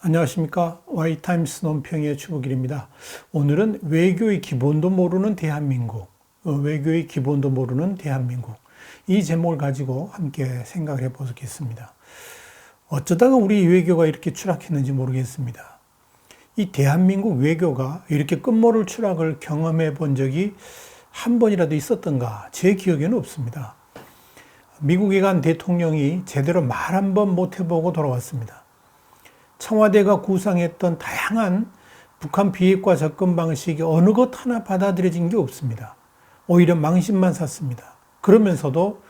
안녕하십니까. Y타임스 논평의 추국일입니다. 오늘은 외교의 기본도 모르는 대한민국, 외교의 기본도 모르는 대한민국, 이 제목을 가지고 함께 생각을 해보겠습니다. 어쩌다가 우리 외교가 이렇게 추락했는지 모르겠습니다. 이 대한민국 외교가 이렇게 끝모를 추락을 경험해 본 적이 한 번이라도 있었던가 제 기억에는 없습니다. 미국에 간 대통령이 제대로 말 한 번 못 해보고 돌아왔습니다. 청와대가 구상했던 다양한 북한 비핵화 접근 방식이 어느 것 하나 받아들여진 게 없습니다. 오히려 망신만 샀습니다. 그러면서도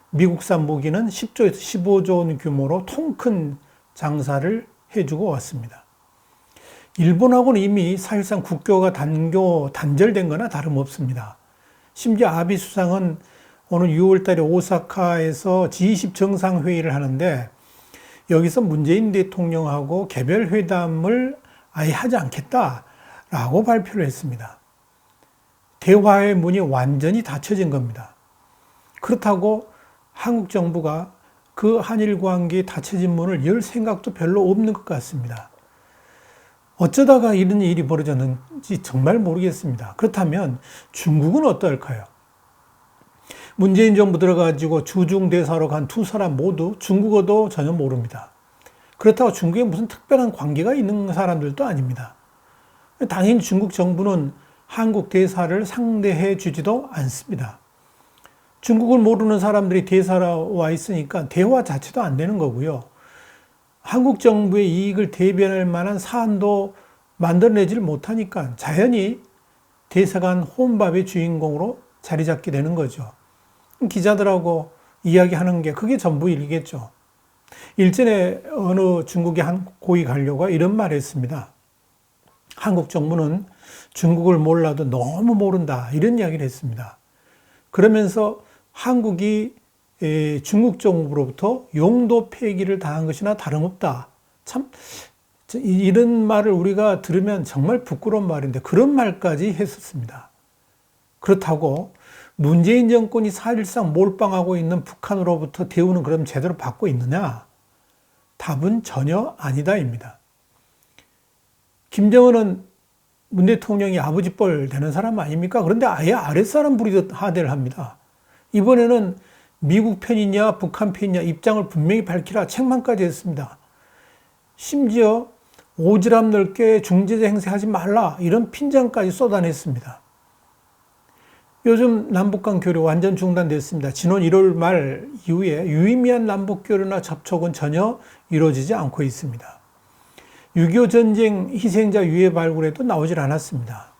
미국산 무기는 10조에서 15조 원 규모로 통큰 장사를 해주고 왔습니다. 일본하고는 이미 사실상 국교가 단절된 거나 다름없습니다. 심지어 아베 수상은 오늘 6월 달에 오사카에서 G20 정상회의를 하는데 여기서 문재인 대통령하고 개별 회담을 아예 하지 않겠다라고 발표를 했습니다. 대화의 문이 완전히 닫혀진 겁니다. 그렇다고 한국 정부가 그 한일 관계에 닫혀진 문을 열 생각도 별로 없는 것 같습니다. 어쩌다가 이런 일이 벌어졌는지 정말 모르겠습니다. 그렇다면 중국은 어떨까요? 문재인 정부 들어가지고 주중 대사로 간 두 사람 모두 중국어도 전혀 모릅니다. 그렇다고 중국에 무슨 특별한 관계가 있는 사람들도 아닙니다. 당연히 중국 정부는 한국 대사를 상대해 주지도 않습니다. 중국을 모르는 사람들이 대사로 와 있으니까 대화 자체도 안 되는 거고요. 한국 정부의 이익을 대변할 만한 사안도 만들어내지를 못하니까 자연히 대사관 혼밥의 주인공으로 자리 잡게 되는 거죠. 기자들하고 이야기하는 게 그게 전부 일이겠죠. 일전에 어느 중국의 한 고위 관료가 이런 말을 했습니다. 한국 정부는 중국을 몰라도 너무 모른다, 이런 이야기를 했습니다. 그러면서 한국이 중국 정부로부터 용도 폐기를 당한 것이나 다름없다. 참 이런 말을 우리가 들으면 정말 부끄러운 말인데 그런 말까지 했었습니다. 그렇다고 문재인 정권이 사실상 몰빵하고 있는 북한으로부터 대우는 그럼 제대로 받고 있느냐? 답은 전혀 아니다입니다. 김정은은 문 대통령이 아버지 뻘 되는 사람 아닙니까? 그런데 아예 아랫사람 부리듯 하대를 합니다. 이번에는 미국 편이냐 북한 편이냐 입장을 분명히 밝히라 책망까지 했습니다. 심지어 오지랖 넓게 중재자 행세하지 말라 이런 핀잔까지 쏟아냈습니다. 요즘 남북간 교류 완전 중단됐습니다. 지난 1월 말 이후에 유의미한 남북교류나 접촉은 전혀 이루어지지 않고 있습니다. 6.25 전쟁 희생자 유해 발굴에도 나오질 않았습니다.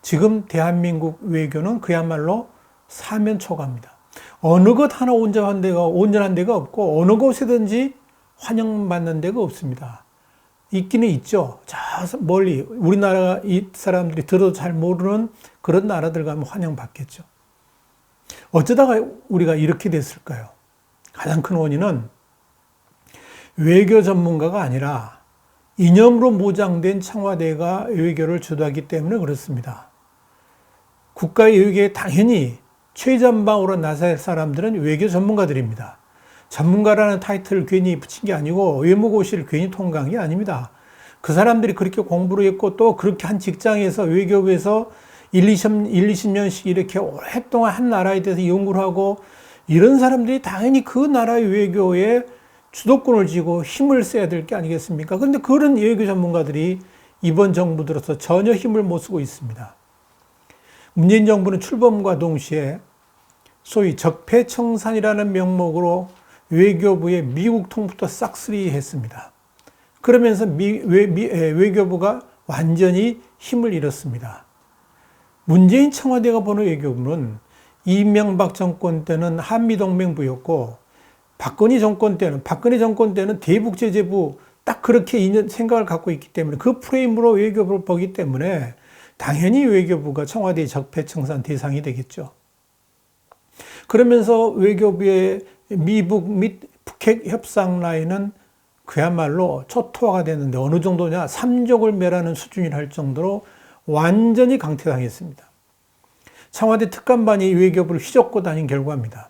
지금 대한민국 외교는 그야말로 사면초가입니다. 어느 것 하나 온전한 데가 없고 어느 곳에든지 환영받는 데가 없습니다. 있기는 있죠. 저 멀리 우리나라 이 사람들이 들어도 잘 모르는 그런 나라들 가면 환영받겠죠. 어쩌다가 우리가 이렇게 됐을까요? 가장 큰 원인은 외교 전문가가 아니라 이념으로 무장된 청와대가 외교를 주도하기 때문에 그렇습니다. 국가의 외교에 당연히 최전방으로 나설 사람들은 외교 전문가들입니다. 전문가라는 타이틀을 괜히 붙인 게 아니고 외무고시를 괜히 통과한 게 아닙니다. 그 사람들이 그렇게 공부를 했고 또 그렇게 한 직장에서 외교부에서 20년씩 이렇게 오랫동안 한 나라에 대해서 연구를 하고 이런 사람들이 당연히 그 나라의 외교에 주도권을 쥐고 힘을 써야 될 게 아니겠습니까? 그런데 그런 외교 전문가들이 이번 정부 들어서 전혀 힘을 못 쓰고 있습니다. 문재인 정부는 출범과 동시에 소위 적폐청산이라는 명목으로 외교부의 미국 통부터 싹쓸이 했습니다. 그러면서 외교부가 완전히 힘을 잃었습니다. 문재인 청와대가 보는 외교부는 이명박 정권 때는 한미동맹부였고 박근혜 정권 때는 대북제재부 딱 그렇게 생각을 갖고 있기 때문에 그 프레임으로 외교부를 보기 때문에 당연히 외교부가 청와대의 적폐청산 대상이 되겠죠. 그러면서 외교부의 미북 및 북핵 협상 라인은 그야말로 초토화가 됐는데 어느 정도냐? 삼족을 멸하는 수준이라 할 정도로 완전히 강퇴당했습니다. 청와대 특감반이 외교부를 휘젓고 다닌 결과입니다.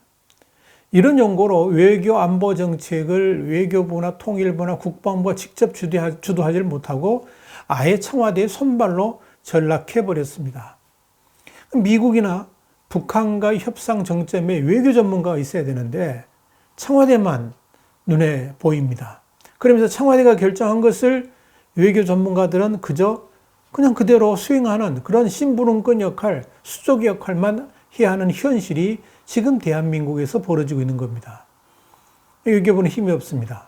이런 용고로 외교 안보 정책을 외교부나 통일부나 국방부가 직접 주도하지 못하고 아예 청와대의 손발로 전락해버렸습니다. 미국이나 북한과의 협상 정점에 외교 전문가가 있어야 되는데 청와대만 눈에 보입니다. 그러면서 청와대가 결정한 것을 외교 전문가들은 그냥 그대로 수행하는 그런 심부름꾼 역할, 수족 역할만 해야 하는 현실이 지금 대한민국에서 벌어지고 있는 겁니다. 외교부는 힘이 없습니다.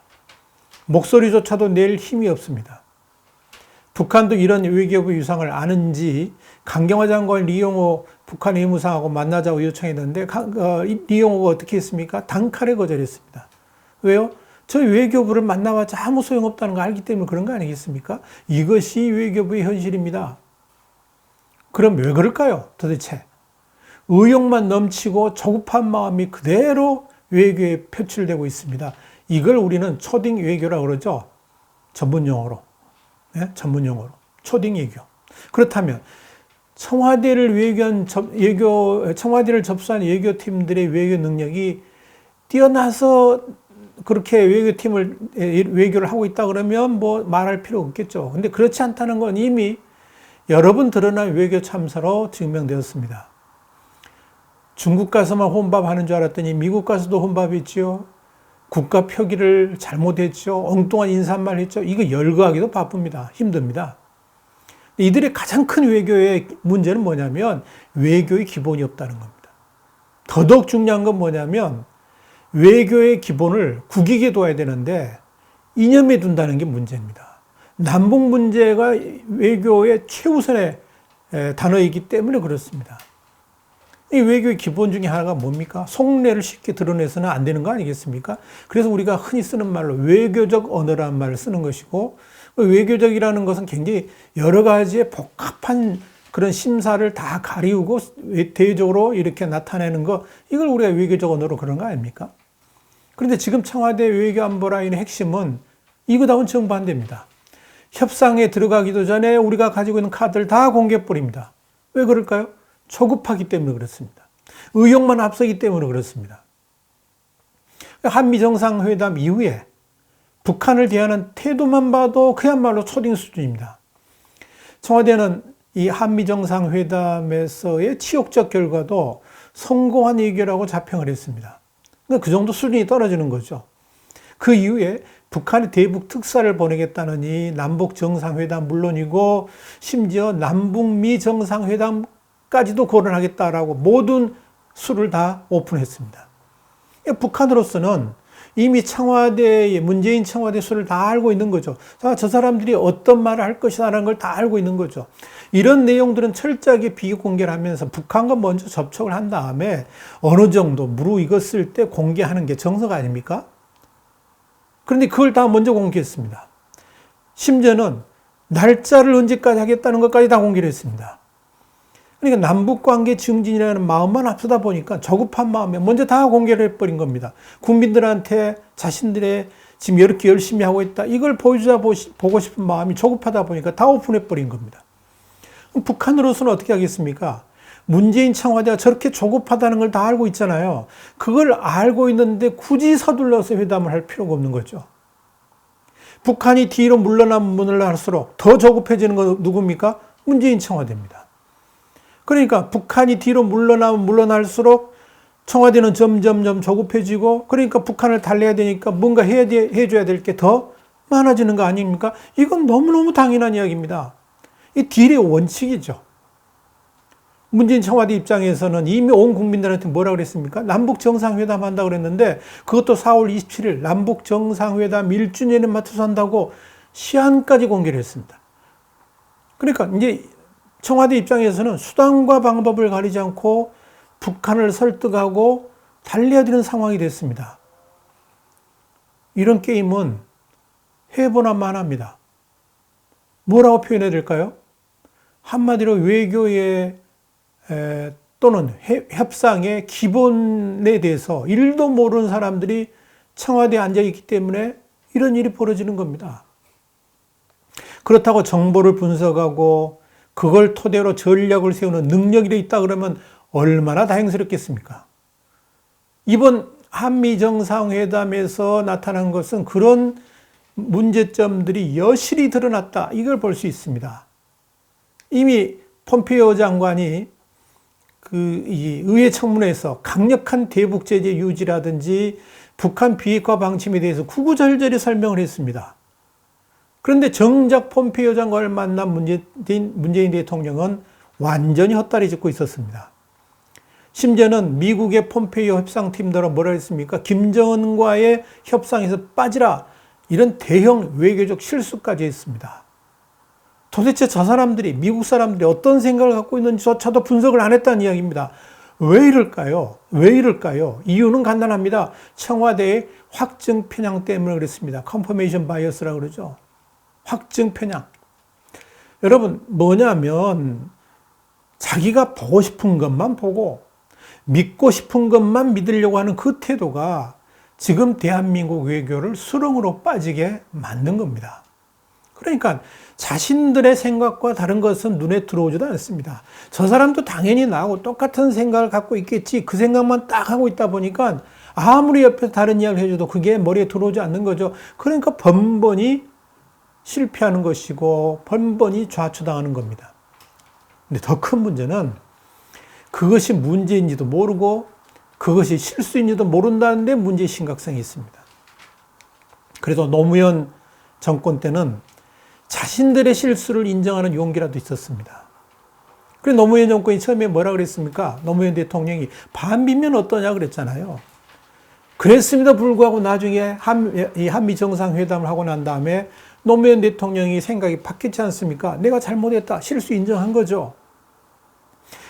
목소리조차도 낼 힘이 없습니다. 북한도 이런 외교부 유상을 아는지 강경화 장관 리용호 북한 외무상하고 만나자고 요청했는데 리용호가 어떻게 했습니까? 단칼에 거절했습니다. 왜요? 저희 외교부를 만나봤자 아무 소용없다는 걸 알기 때문에 그런 거 아니겠습니까? 이것이 외교부의 현실입니다. 그럼 왜 그럴까요? 도대체. 의욕만 넘치고 조급한 마음이 그대로 외교에 표출되고 있습니다. 이걸 우리는 초딩 외교라고 그러죠. 전문용어로. 네? 전문용어로. 초딩 외교. 그렇다면 청와대를 청와대를 접수한 외교팀들의 외교 능력이 뛰어나서 그렇게 외교를 하고 있다 그러면 뭐 말할 필요 없겠죠. 근데 그렇지 않다는 건 이미 여러 번 드러난 외교 참사로 증명되었습니다. 중국 가서만 혼밥하는 줄 알았더니 미국 가서도 혼밥했지요. 국가 표기를 잘못했죠. 엉뚱한 인사말 했죠. 이거 열거하기도 바쁩니다. 힘듭니다. 이들의 가장 큰 외교의 문제는 뭐냐면 외교의 기본이 없다는 겁니다. 더더욱 중요한 건 뭐냐면 외교의 기본을 국익에 둬야 되는데 이념에 둔다는 게 문제입니다. 남북 문제가 외교의 최우선의 단어이기 때문에 그렇습니다. 이 외교의 기본 중에 하나가 뭡니까? 속내를 쉽게 드러내서는 안 되는 거 아니겠습니까? 그래서 우리가 흔히 쓰는 말로 외교적 언어라는 말을 쓰는 것이고, 외교적이라는 것은 굉장히 여러 가지의 복합한 그런 심사를 다 가리우고 대외적으로 이렇게 나타내는 거, 이걸 우리가 외교적 언어로 그런 거 아닙니까? 그런데 지금 청와대 외교안보라인의 핵심은 이거다운 정반대입니다. 협상에 들어가기도 전에 우리가 가지고 있는 카드를 다 공개해버립니다. 왜 그럴까요? 초급하기 때문에 그렇습니다. 의욕만 앞서기 때문에 그렇습니다. 한미 정상회담 이후에 북한을 대하는 태도만 봐도 그야말로 초딩 수준입니다. 청와대는 이 한미 정상회담에서의 치욕적 결과도 성공한 외교라고 자평을 했습니다. 그 정도 수준이 떨어지는 거죠. 그 이후에 북한이 대북 특사를 보내겠다느니 남북 정상회담 물론이고 심지어 남북미 정상회담까지도 거론하겠다라고 모든 수를 다 오픈했습니다. 북한으로서는 이미 문재인 청와대 수를 다 알고 있는 거죠. 저 사람들이 어떤 말을 할 것이라는 걸 다 알고 있는 거죠. 이런 내용들은 철저하게 비공개를 하면서 북한과 먼저 접촉을 한 다음에 어느 정도 무르익었을 때 공개하는 게 정석 아닙니까? 그런데 그걸 다 먼저 공개했습니다. 심지어는 날짜를 언제까지 하겠다는 것까지 다 공개를 했습니다. 그러니까 남북관계 증진이라는 마음만 앞서다 보니까 저급한 마음에 먼저 다 공개를 해버린 겁니다. 국민들한테 자신들의 지금 이렇게 열심히 하고 있다, 이걸 보고 싶은 마음이 조급하다 보니까 다 오픈해버린 겁니다. 북한으로서는 어떻게 하겠습니까? 문재인 청와대가 저렇게 조급하다는 걸 다 알고 있잖아요. 그걸 알고 있는데 굳이 서둘러서 회담을 할 필요가 없는 거죠. 북한이 뒤로 물러날수록 더 조급해지는 건 누굽니까? 문재인 청와대입니다. 그러니까 북한이 뒤로 물러날수록 청와대는 점점 조급해지고, 그러니까 북한을 달래야 되니까 뭔가 해줘야 될 게 더 많아지는 거 아닙니까? 이건 너무너무 당연한 이야기입니다. 이 딜의 원칙이죠. 문재인 청와대 입장에서는 이미 온 국민들한테 뭐라 그랬습니까? 남북 정상회담 한다고 그랬는데 그것도 4월 27일 남북 정상회담 1주년에 맞춰서 한다고 시한까지 공개를 했습니다. 그러니까 이제 청와대 입장에서는 수단과 방법을 가리지 않고 북한을 설득하고 달래야 되는 상황이 됐습니다. 이런 게임은 해보나만 합니다. 뭐라고 표현해야 될까요? 한마디로 외교의 또는 협상의 기본에 대해서 1도 모르는 사람들이 청와대에 앉아있기 때문에 이런 일이 벌어지는 겁니다. 그렇다고 정보를 분석하고 그걸 토대로 전략을 세우는 능력이 있다 그러면 얼마나 다행스럽겠습니까? 이번 한미 정상회담에서 나타난 것은 그런 문제점들이 여실히 드러났다. 이걸 볼 수 있습니다. 이미 폼페이오 장관이 이 의회 청문회에서 강력한 대북 제재 유지라든지 북한 비핵화 방침에 대해서 구구절절히 설명을 했습니다. 그런데 정작 폼페이오 장관을 만난 문재인 대통령은 완전히 헛다리 짚고 있었습니다. 심지어는 미국의 폼페이오 협상팀들은 뭐라 했습니까? 김정은과의 협상에서 빠지라. 이런 대형 외교적 실수까지 했습니다. 도대체 저 사람들이, 미국 사람들이 어떤 생각을 갖고 있는지조차도 분석을 안 했다는 이야기입니다. 왜 이럴까요? 왜 이럴까요? 이유는 간단합니다. 청와대의 확증 편향 때문에 그랬습니다. confirmation bias라고 그러죠. 확증 편향. 여러분, 뭐냐면 자기가 보고 싶은 것만 보고 믿고 싶은 것만 믿으려고 하는 그 태도가 지금 대한민국 외교를 수렁으로 빠지게 만든 겁니다. 그러니까 자신들의 생각과 다른 것은 눈에 들어오지도 않습니다. 저 사람도 당연히 나하고 똑같은 생각을 갖고 있겠지. 그 생각만 딱 하고 있다 보니까 아무리 옆에서 다른 이야기를 해줘도 그게 머리에 들어오지 않는 거죠. 그러니까 번번이 실패하는 것이고 번번이 좌초당하는 겁니다. 근데 더 큰 문제는 그것이 문제인지도 모르고 그것이 실수인지도 모른다는데 문제의 심각성이 있습니다. 그래도 노무현 정권 때는 자신들의 실수를 인정하는 용기라도 있었습니다. 그래서 노무현 정권이 처음에 뭐라 그랬습니까? 노무현 대통령이 반비면 어떠냐 그랬잖아요. 그랬음에도 불구하고 나중에 한미 정상회담을 하고 난 다음에 노무현 대통령이 생각이 바뀌지 않습니까? 내가 잘못했다. 실수 인정한 거죠.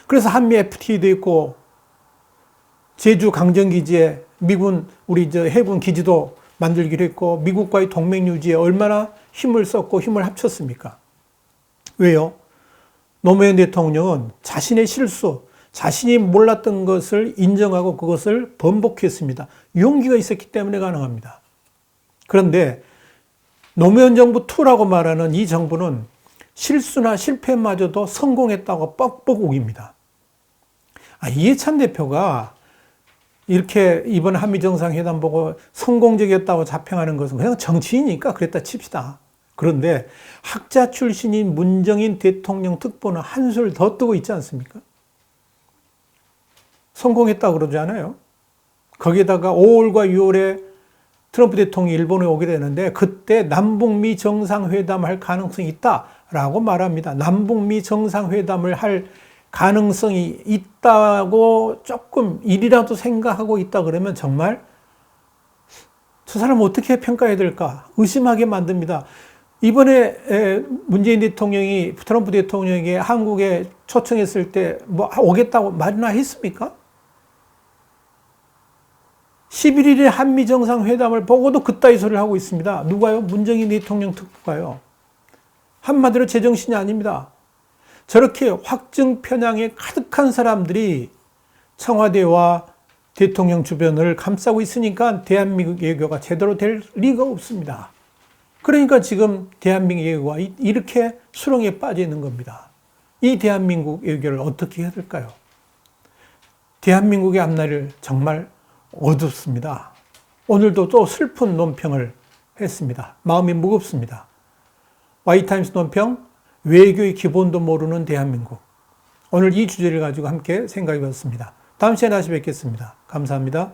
그래서 한미 FTA도 있고 제주 강정기지에 미군 우리 해군 기지도 만들기로 했고 미국과의 동맹 유지에 얼마나 힘을 썼고 힘을 합쳤습니까? 왜요? 노무현 대통령은 자신의 실수, 자신이 몰랐던 것을 인정하고 그것을 번복했습니다. 용기가 있었기 때문에 가능합니다. 그런데 노무현 정부 2라고 말하는 이 정부는 실수나 실패마저도 성공했다고 뻑뻑 우깁니다. 이해찬 대표가 이렇게 이번 한미 정상회담 보고 성공적이었다고 자평하는 것은 그냥 정치인이니까 그랬다 칩시다. 그런데 학자 출신인 문정인 대통령 특보는 한술 더 뜨고 있지 않습니까? 성공했다고 그러지 않아요? 거기에다가 5월과 6월에 트럼프 대통령이 일본에 오게 되는데 그때 남북미 정상회담을 할 가능성이 있다라고 말합니다. 남북미 정상회담을 할 가능성이 있다고 조금 일이라도 생각하고 있다 그러면 정말 저 사람 어떻게 평가해야 될까 의심하게 만듭니다. 이번에 문재인 대통령이 트럼프 대통령에게 한국에 초청했을 때 뭐 오겠다고 말이나 했습니까? 11일에 한미 정상회담을 보고도 그따위 소리를 하고 있습니다. 누가요? 문정인 대통령 특보가요. 한마디로 제정신이 아닙니다. 저렇게 확증 편향에 가득한 사람들이 청와대와 대통령 주변을 감싸고 있으니까 대한민국 외교가 제대로 될 리가 없습니다. 그러니까 지금 대한민국 외교가 이렇게 수렁에 빠져 있는 겁니다. 이 대한민국 외교를 어떻게 해야 될까요? 대한민국의 앞날을 정말 어둡습니다. 오늘도 또 슬픈 논평을 했습니다. 마음이 무겁습니다. Y타임스 논평, 외교의 기본도 모르는 대한민국. 오늘 이 주제를 가지고 함께 생각해 봤습니다. 다음 시간에 다시 뵙겠습니다. 감사합니다.